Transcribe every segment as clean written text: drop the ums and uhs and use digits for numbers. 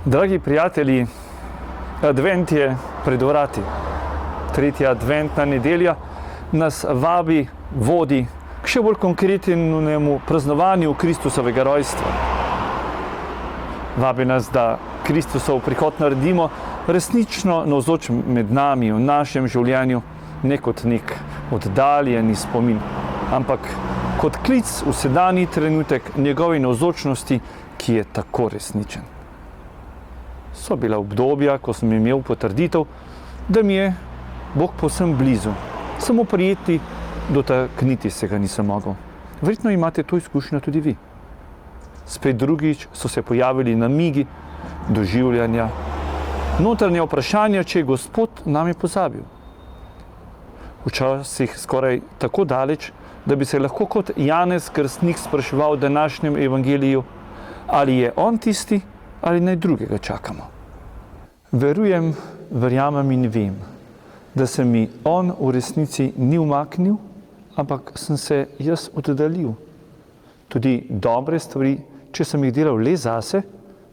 Dragi prijatelji, advent je pred vrati. Tretja adventna nedelja nas vabi, vodi k še bolj konkretnemu praznovanju Kristusovega rojstva. Vabi nas, da Kristusov prihod naredimo resnično navzoč med nami v našem življenju, ne kot nek oddaljeni spomin, ampak kot klic v sedanji trenutek njegove navzočnosti, ki je tako resničen. So bila obdobja, ko sem imel potrditev, da mi je Bog povsem blizu. Samo prijeti, dotakniti se ga nisem mogel. Verjetno imate to izkušnjo tudi vi. Spet drugič so se pojavili namigi, doživljanja, notranja vprašanja, če je Gospod name pozabil. Včasih skoraj tako daleč, da bi se lahko kot Janez Krstnik spraševal v današnjem evangeliju, ali je on tisti, ali naj drugega čakamo. Verujem, verjamem in vem, da se mi on v resnici ni umaknil, ampak sem se jaz oddaljil. Tudi dobre stvari, če sem jih delal le zase,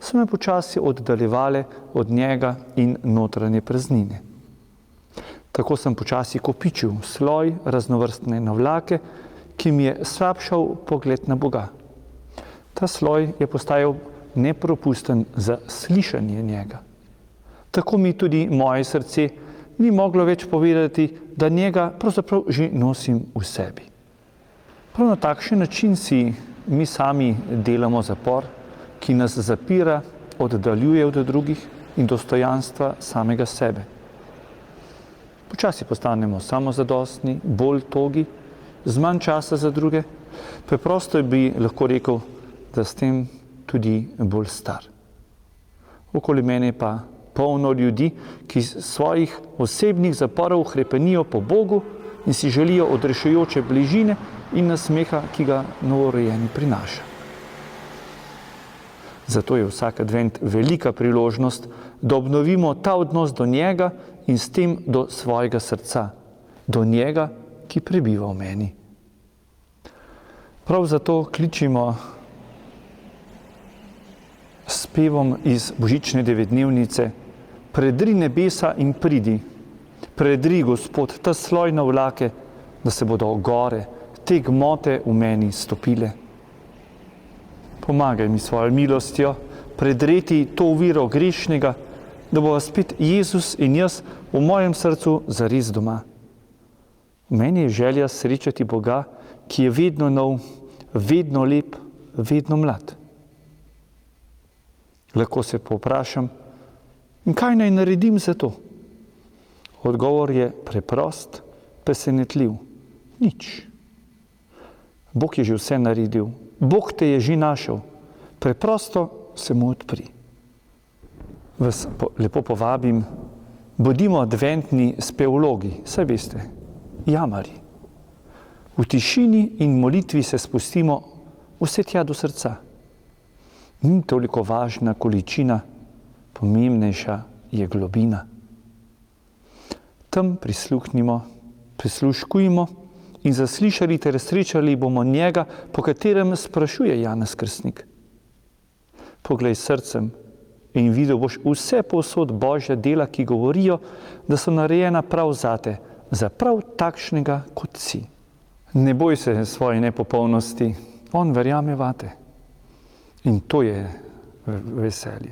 so me počasi oddaljevale od njega in notranje praznine. Tako sem počasi kopičil sloj raznovrstne navlake, ki mi je slabšal pogled na Boga. Ta sloj je postajal nepropusten za slišanje njega. Tako mi tudi moje srce ni moglo več povedati, da njega pravzaprav že nosim v sebi. Prav na takšen način si mi sami delamo zapor, ki nas zapira, oddaljuje od drugih in dostojanstva samega sebe. Počasi postanemo samozadostni, bolj togi, z manj časa za druge, preprosto bi lahko rekel, da s tem tudi bolj star. Okoli mene pa polno ljudi, ki svojih osebnih zaporov hrepenijo po Bogu in si želijo odrešujoče bližine in nasmeha, ki ga novorojeni prinaša. Zato je vsak advent velika priložnost, da obnovimo ta odnos do njega in s tem do svojega srca, do njega, ki prebiva v meni. Prav zato kličimo s pevom iz božične devetdnevnice: predri nebesa in pridi, predri, Gospod, ta sloj navlake, da se bodo gore, te gmote v meni stopile. Pomagaj mi svojo milostjo predreti to oviro grešnega, da bo spet Jezus in jaz v mojem srcu zares doma. V meni je želja srečati Boga, ki je vedno nov, vedno lep, vedno mlad. Lahko se povprašam, in kaj naj naredim za to? Odgovor je preprost, presenetljiv. Nič. Bog je že vse naredil. Bog te je že našel. Preprosto se mu odpri. Vas lepo povabim, bodimo adventni spevologi, saj veste, jamarji. V tišini in molitvi se spustimo vse tja do srca. Ni toliko važna količina, pomembnejša je globina. Tam prisluhnimo, prisluškujmo in zaslišali ter srečali bomo njega, po katerem sprašuje Janez Krstnik. Poglej srcem in videl boš vse povsod Božja dela, ki govorijo, da so narejena prav zate, za prav takšnega, kot si. Ne boj se svoje nepopolnosti, on verjame vate. In to je veselje.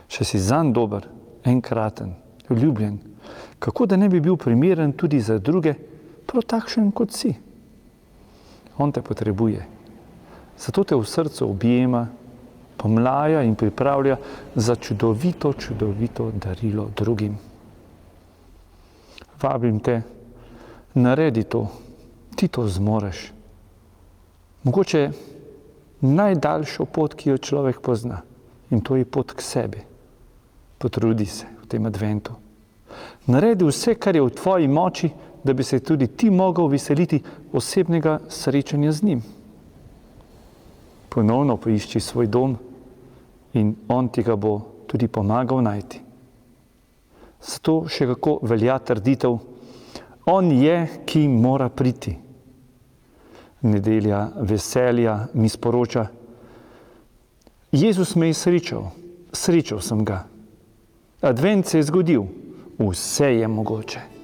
Če si zanj dober, enkraten, ljubljen, kako da ne bi bil primeren tudi za druge, prav takšen, kot si. On te potrebuje. Zato te v srcu objema, pomlaja in pripravlja za čudovito, čudovito darilo drugim. Vabim te, naredi to, ti to zmoreš. Mogoče najdaljšo pot, ki jo človek pozna, in to je pot k sebi. Potrudi se v tem adventu. Naredi vse, kar je v tvoji moči, da bi se tudi ti mogel veseliti osebnega srečanja z njim. Ponovno poišči svoj dom in on ti ga bo tudi pomagal najti. Zato še kako velja trditev: on je, ki mora priti. Nedelja veselja mi sporoča: Jezus me je srečal, srečal sem ga. Advent se je zgodil, vse je mogoče.